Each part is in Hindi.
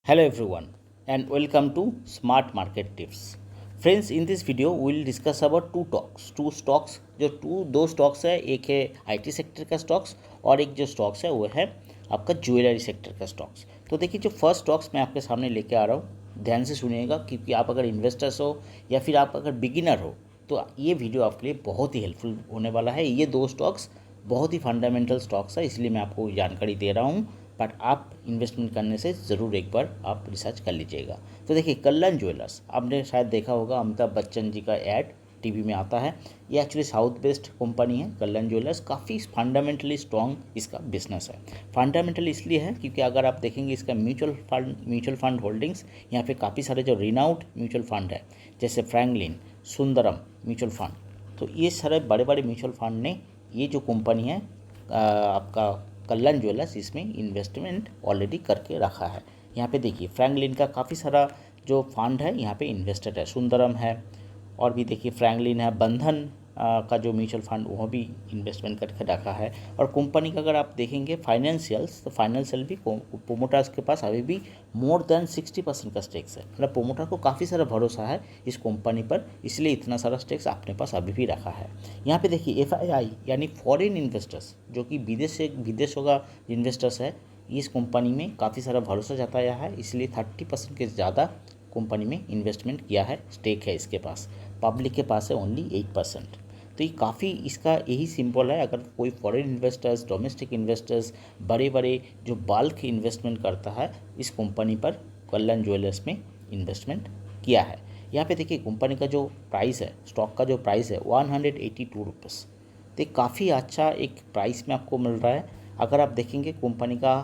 Hello everyone and welcome to Smart Market Tips. Friends, in this video we will discuss about two stocks जो दो स्टॉक्स है, एक है आईटी सेक्टर का स्टॉक्स और एक जो स्टॉक्स है वो है आपका ज्वेलरी सेक्टर का स्टॉक्स। तो देखिए जो फर्स्ट स्टॉक्स मैं आपके सामने लेके आ रहा हूँ, ध्यान से सुनिएगा क्योंकि आप अगर इन्वेस्टर्स हो या फिर आप अगर बिगिनर हो तो ये वीडियो आपके लिए बहुत ही हेल्पफुल होने वाला है। ये दो स्टॉक्स बहुत ही फंडामेंटल स्टॉक्स है, इसलिए मैं आपको जानकारी दे रहा हूँ, बट आप इन्वेस्टमेंट करने से ज़रूर एक बार आप रिसर्च कर लीजिएगा। तो देखिए कल्याण ज्वेलर्स, आपने शायद देखा होगा अमिताभ बच्चन जी का ऐड टीवी में आता है। ये एक्चुअली साउथ बेस्ड कंपनी है कल्याण ज्वेलर्स, काफ़ी फंडामेंटली स्ट्रॉन्ग इसका बिजनेस है। फंडामेंटल इसलिए है क्योंकि अगर आप देखेंगे इसका म्यूचुअल फंड होल्डिंग्स यहाँ पे काफ़ी सारे जो रिनाउड म्यूचुअल फंड है जैसे फ्रैंकलिन, सुंदरम म्यूचुअल फंड, तो ये सारे बड़े बड़े म्यूचुअल फंड ने ये जो कंपनी है आपका कल्याण ज्वेलर्स, इसमें इन्वेस्टमेंट ऑलरेडी करके रखा है। यहाँ पे देखिए फ्रैंकलिन का काफ़ी सारा जो फंड है यहाँ पे इन्वेस्टेड है, सुंदरम है और भी देखिए फ्रैंकलिन है, बंधन का जो म्यूचुअल फंड वो भी इन्वेस्टमेंट करके रखा है। और कंपनी का अगर आप देखेंगे फाइनेंशियल्स, तो फाइनेंशियल भी प्रोमोटर्स के पास अभी भी मोर देन 60% का स्टेक्स है। मतलब प्रोमोटर को काफ़ी सारा भरोसा है इस कंपनी पर, इसलिए इतना सारा स्टेक्स अपने पास अभी भी रखा है। यहाँ पे देखिए FII यानी फॉरेन इन्वेस्टर्स जो कि विदेशों का इन्वेस्टर्स है, इस कंपनी में काफ़ी सारा भरोसा जताया है, इसलिए 30% के ज़्यादा कंपनी में इन्वेस्टमेंट किया है, स्टेक है इसके पास। पब्लिक के पास है ओनली 8%। तो ये काफ़ी इसका यही सिंपल है, अगर कोई फॉरेन इन्वेस्टर्स, डोमेस्टिक इन्वेस्टर्स, बड़े बड़े जो बल्क इन्वेस्टमेंट करता है इस कंपनी पर, कल्याण ज्वेलर्स में इन्वेस्टमेंट किया है। यहाँ पे देखिए कंपनी का जो प्राइस है, स्टॉक का जो प्राइस है 182 रुपीज़, तो काफ़ी अच्छा एक प्राइस में आपको मिल रहा है। अगर आप देखेंगे कंपनी का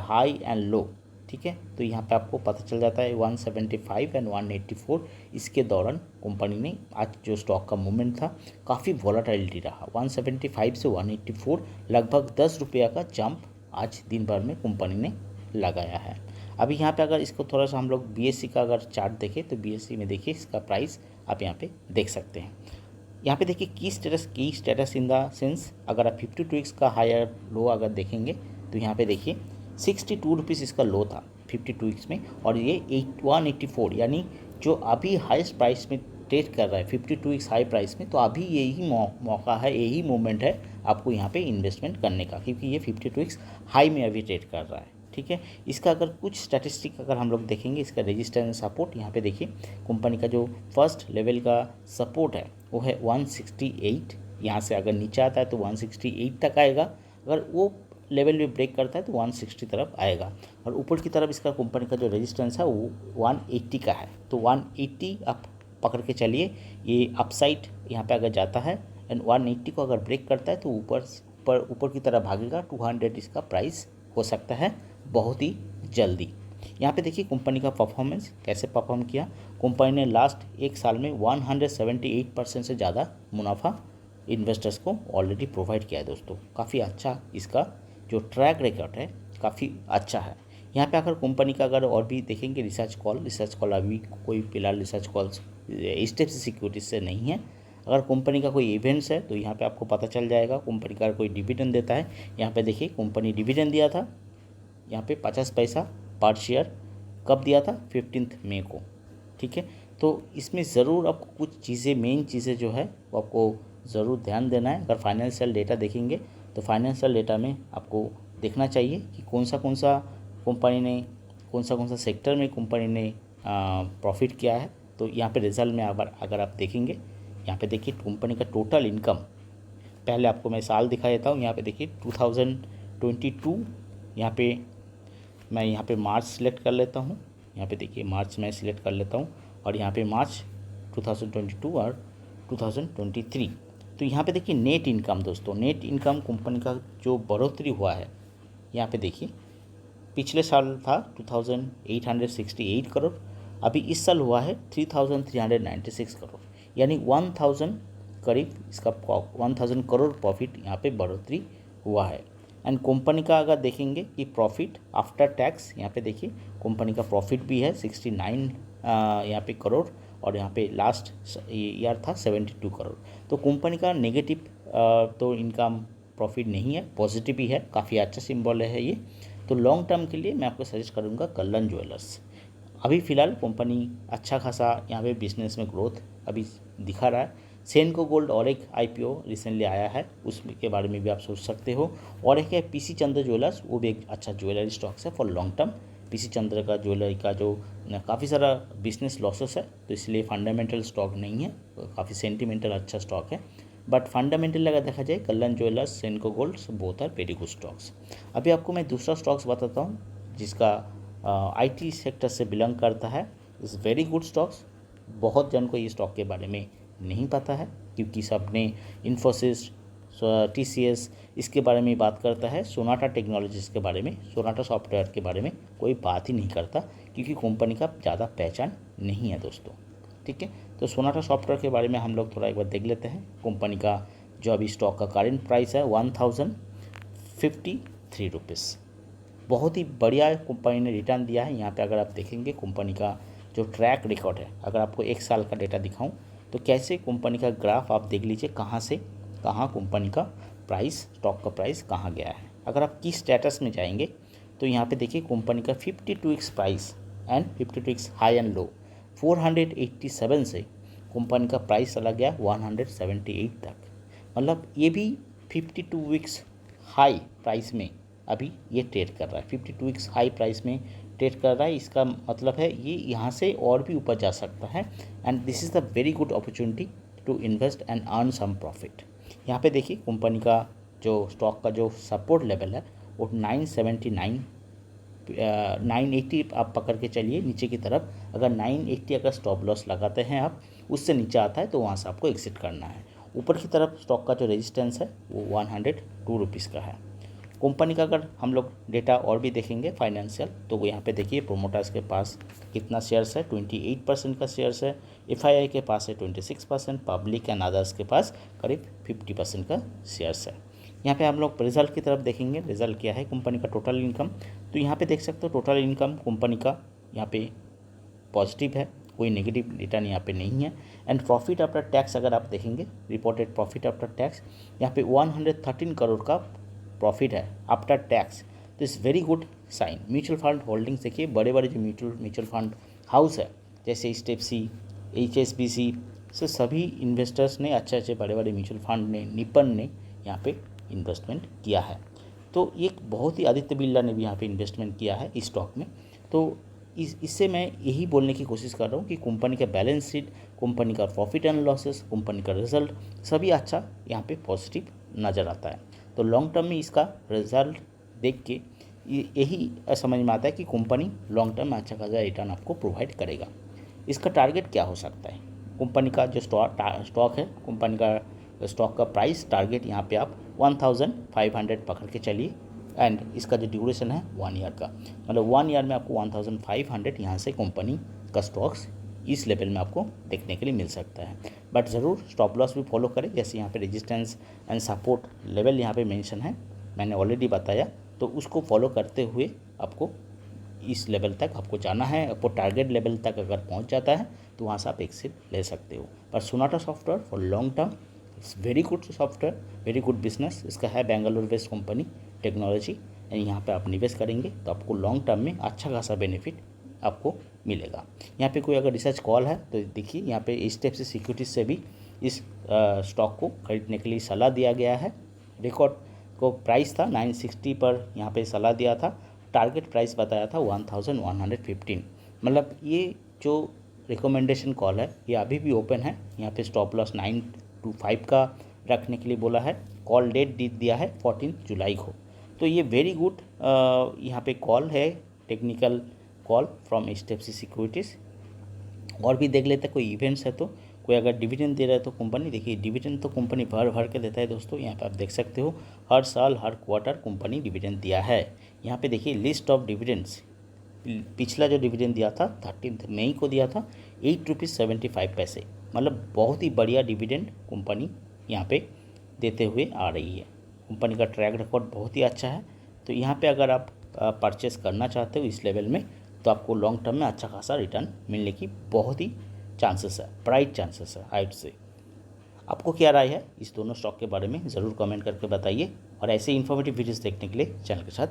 हाई एंड लो, ठीक है, तो यहाँ पे आपको पता चल जाता है 175 एंड 184, इसके दौरान कंपनी ने आज जो स्टॉक का मूवमेंट था काफ़ी वॉलेटिलिटी रहा। 175 से 184 लगभग 10 रुपया का जंप आज दिन भर में कंपनी ने लगाया है। अभी यहाँ पे अगर इसको थोड़ा सा हम लोग BSE का अगर चार्ट देखें तो BSE में देखिए इसका प्राइस आप यहाँ पे देख सकते हैं। यहाँ पे देखिए की स्टेटस इन द सेंस, अगर आप 52 वीक्स का हायर लो अगर देखेंगे तो यहाँ पे देखिए 62 रुपीज़ इसका लो था 52 वीक्स में, और ये 184 यानी जो अभी हाईएस्ट प्राइस में ट्रेड कर रहा है 52 वीक्स हाई प्राइस में, तो अभी यही मौका है, यही मोमेंट है आपको यहाँ पे इन्वेस्टमेंट करने का, क्योंकि ये 52 वीक्स हाई में अभी ट्रेड कर रहा है। ठीक है, इसका अगर कुछ स्टैटिस्टिक अगर हम लोग देखेंगे, इसका रेजिस्टेंस सपोर्ट, यहाँ पे देखिए कंपनी का जो फर्स्ट लेवल का सपोर्ट है वो है 168। यहाँ से अगर नीचे आता है तो 168 तक आएगा, अगर वो लेवल में ब्रेक करता है तो 160 तरफ आएगा, और ऊपर की तरफ इसका कंपनी का जो रेजिस्टेंस है वो 180 का है। तो 180 आप पकड़ के चलिए, ये अपसाइड यहाँ पे अगर जाता है एंड 180 को अगर ब्रेक करता है तो ऊपर की तरफ भागेगा, 200 इसका प्राइस हो सकता है बहुत ही जल्दी। यहाँ पे देखिए कंपनी का परफॉर्मेंस कैसे परफॉर्म किया। कंपनी ने लास्ट एक साल में 178% से ज़्यादा मुनाफा इन्वेस्टर्स को ऑलरेडी प्रोवाइड किया है दोस्तों। काफ़ी अच्छा इसका जो ट्रैक रिकॉर्ड है काफ़ी अच्छा है। यहाँ पे अगर कंपनी का अगर और भी देखेंगे रिसर्च कॉल अभी कोई फिलहाल रिसर्च कॉल्स HDFC सिक्योरिटीज से नहीं है। अगर कंपनी का कोई इवेंट्स है तो यहाँ पे आपको पता चल जाएगा। कंपनी का कोई डिविडेंड देता है, यहाँ पे देखिए कंपनी डिविडेंड दिया था यहाँ पे 50 पैसा पर शेयर, कब दिया था 15 मई को। ठीक है, तो इसमें ज़रूर आपको कुछ चीज़ें, मेन चीज़ें जो है वो आपको ज़रूर ध्यान देना है। अगर फाइनेंशियल डेटा देखेंगे तो फाइनेंशियल डेटा में आपको देखना चाहिए कि कौन सा कंपनी ने कौन सा सेक्टर में कंपनी ने प्रॉफिट किया है। तो यहाँ पे रिजल्ट में अगर आप देखेंगे, यहाँ पे देखिए कंपनी का टोटल इनकम, पहले आपको मैं साल दिखा देता हूँ। यहाँ पे देखिए 2022, यहाँ पे मैं यहाँ पे मार्च सिलेक्ट कर लेता हूँ। यहाँ पे देखिए मार्च मैं सिलेक्ट कर लेता हूँ और यहाँ पे मार्च 2022 और 2023। तो यहाँ पे देखिए नेट इनकम दोस्तों, नेट इनकम कंपनी का जो बढ़ोतरी हुआ है, यहाँ पे देखिए पिछले साल था 2868 करोड़, अभी इस साल हुआ है 3396 करोड़, यानी 1000 करीब इसका 1000 करोड़ प्रॉफिट यहाँ पे बढ़ोतरी हुआ है। एंड कंपनी का अगर देखेंगे कि प्रॉफिट आफ्टर टैक्स, यहाँ पे देखिए कंपनी का प्रॉफिट भी है 69 यहाँ पे करोड़, और यहाँ पे लास्ट ईयर था 72 करोड़। तो कंपनी का नेगेटिव तो इनकम प्रॉफिट नहीं है, पॉजिटिव ही है, काफ़ी अच्छा सिंबल है ये। तो लॉन्ग टर्म के लिए मैं आपको सजेस्ट करूँगा कल्याण ज्वेलर्स। अभी फ़िलहाल कंपनी अच्छा खासा यहाँ पे बिजनेस में ग्रोथ अभी दिखा रहा है। सेनको गोल्ड और एक आईपीओ रिसेंटली आया है, उसके बारे में भी आप सोच सकते हो। और एक है पीसी चंद्र ज्वेलर्स, वो भी एक अच्छा ज्वेलरी स्टॉक्स है फॉर लॉन्ग टर्म। पीसी चंद्र का ज्वेलरी का जो काफ़ी सारा बिजनेस लॉसेस है, तो इसलिए फंडामेंटल स्टॉक नहीं है, काफ़ी सेंटिमेंटल अच्छा स्टॉक है। बट फंडामेंटल अगर देखा जाए Kalyan jewellers, Senco gold both are very good stocks. अभी आपको मैं दूसरा स्टॉक्स बताता हूँ जिसका आईटी सेक्टर से बिलोंग करता है। Is very good stocks. बहुत जन को ये स्टॉक के बारे में नहीं पता है, क्योंकि सबने इन्फोसिस, टीसीएस इसके बारे में बात करता है। सोनाटा टेक्नोलॉजीज़ के बारे में, सोनाटा सॉफ्टवेयर के बारे में कोई बात ही नहीं करता, क्योंकि कंपनी का ज़्यादा पहचान नहीं है दोस्तों। ठीक है, तो सोनाटा सॉफ्टवेयर के बारे में हम लोग थोड़ा एक बार देख लेते हैं। कंपनी का जो अभी स्टॉक का करेंट प्राइस है 1053 रुपीज़। बहुत ही बढ़िया कंपनी ने रिटर्न दिया है। यहाँ पे अगर आप देखेंगे कंपनी का जो ट्रैक रिकॉर्ड है, अगर आपको एक साल का डेटा दिखाऊं तो कैसे कंपनी का ग्राफ आप देख लीजिए, कहाँ से कहाँ कंपनी का प्राइस, स्टॉक का प्राइस कहाँ गया है। अगर आप किस स्टेटस में जाएंगे तो यहाँ पे देखिए कंपनी का 52 weeks price and 52 weeks high and low 487 से कंपनी का प्राइस चला गया 178 तक। मतलब ये भी 52 वीक्स हाई प्राइस में अभी ये ट्रेड कर रहा है, 52 वीक्स हाई प्राइस में ट्रेड कर रहा है। इसका मतलब है ये यहाँ से और भी ऊपर जा सकता है, and this is the very good opportunity to invest and earn some profit. यहाँ पे देखिए कंपनी का जो स्टॉक का जो सपोर्ट लेवल है वो 979 980 आप पकड़ के चलिए नीचे की तरफ। अगर 980 अगर स्टॉप लॉस लगाते हैं आप, उससे नीचे आता है तो वहाँ से आपको एग्जिट करना है। ऊपर की तरफ स्टॉक का जो रेजिस्टेंस है वो 102 रुपीज़ का है। कंपनी का अगर हम लोग डेटा और भी देखेंगे फाइनेंशियल, तो वो यहाँ पे देखिए प्रोमोटर्स के पास कितना शेयर्स है, 28% का शेयर्स है। एफआईआई के पास है 26%, पब्लिक एंड अदर्स के पास करीब 50% का शेयर्स है। यहाँ पे हम लोग रिजल्ट की तरफ देखेंगे, रिजल्ट क्या है कंपनी का टोटल इनकम। तो यहाँ पे देख सकते हो टोटल इनकम कंपनी का यहाँ पे पॉजिटिव है, कोई नेगेटिव रिटर्न यहाँ पे नहीं है। एंड प्रॉफिट आफ्टर टैक्स अगर आप देखेंगे, रिपोर्टेड प्रॉफिट आफ्टर टैक्स यहाँ पे 113 करोड़ का प्रॉफिट है आफ्टर टैक्स। तो is very good sign. Mutual fund holdings देखिए, बड़े बड़े जो म्यूचुअल फंड हाउस है जैसे एचडीएफसी, एचएसबीसी से सभी इन्वेस्टर्स ने, अच्छे बड़े बड़े म्यूचुअल फंड ने, निपन ने यहाँ पे इन्वेस्टमेंट किया है। तो ये बहुत ही, आदित्य बिरला ने भी यहाँ पे इन्वेस्टमेंट किया है इस स्टॉक में। तो इससे मैं यही बोलने की कोशिश कर रहा हूँ कि कंपनी का बैलेंस शीट, कंपनी का प्रॉफिट एंड लॉसेस, कंपनी का रिजल्ट सभी अच्छा यहाँ पे पॉजिटिव नज़र आता है। तो लॉन्ग टर्म में इसका रिजल्ट देख के यही समझ में आता है कि कंपनी लॉन्ग टर्म में अच्छा खासा रिटर्न आपको प्रोवाइड करेगा। इसका टारगेट क्या हो सकता है? कंपनी का जो स्टॉक है, कंपनी का स्टॉक का प्राइस टारगेट यहाँ पे आप 1500 पकड़ के चलिए। एंड इसका जो ड्यूरेशन है 1 ईयर का, मतलब 1 ईयर में आपको 1500 यहाँ से कंपनी का स्टॉक्स इस लेवल में आपको देखने के लिए मिल सकता है। बट ज़रूर स्टॉप लॉस भी फॉलो करें, जैसे यहाँ पे रेजिस्टेंस एंड सपोर्ट लेवल यहाँ पे मेंशन है, मैंने ऑलरेडी बताया। तो उसको फॉलो करते हुए आपको इस लेवल तक आपको जाना है। आपको टारगेट लेवल तक अगर पहुँच जाता है तो वहाँ से आप एक्सिट ले सकते हो। पर Sonata software for long term it's very good software, very good business. इसका है Bengaluru based company technology, and यहाँ पे आप निवेश करेंगे तो आपको लॉन्ग टर्म में अच्छा खासा बेनिफिट आपको मिलेगा। यहाँ पे कोई अगर रिसर्च कॉल है तो देखिए यहाँ पे एचडीएफसी सिक्योरिटीज से भी इस स्टॉक को खरीदने के लिए सलाह दिया गया है। रिकॉर्ड को प्राइस था 960 पर, यहाँ पे सलाह दिया था। टारगेट प्राइस बताया था 1115। मतलब ये जो रिकमेंडेशन कॉल है ये अभी भी ओपन है। यहाँ पे स्टॉप लॉस 925 का रखने के लिए बोला है। कॉल डेट दिया है 14 जुलाई को। तो ये वेरी गुड यहाँ पे कॉल है, technical call from HDFC securities. और भी देख लेते हैं कोई इवेंट्स है तो, कोई अगर डिविडेंड दे रहा है तो कंपनी, देखिए डिविडेंड तो कंपनी भर के देता है दोस्तों। यहाँ पे आप देख सकते हो हर साल हर क्वार्टर कंपनी डिविडेंड दिया है। यहाँ पे देखिए लिस्ट ऑफ डिविडेंड्स, पिछला जो डिविडेंड दिया था 13 मई को दिया था 8.75 रुपये। मतलब बहुत ही बढ़िया डिविडेंड कंपनी यहाँ पे देते हुए आ रही है। कंपनी का ट्रैक रिकॉर्ड बहुत ही अच्छा है। तो यहाँ पे अगर आप परचेस करना चाहते हो इस लेवल में, तो आपको लॉन्ग टर्म में अच्छा खासा रिटर्न मिलने की बहुत ही चांसेस है, ब्राइट चांसेस है हाइट से। आपको क्या राय है इस दोनों स्टॉक के बारे में ज़रूर कमेंट करके बताइए, और ऐसे इन्फॉर्मेटिव वीडियोस देखने के लिए चैनल के साथ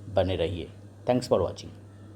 बने रहिए। Thanks for watching.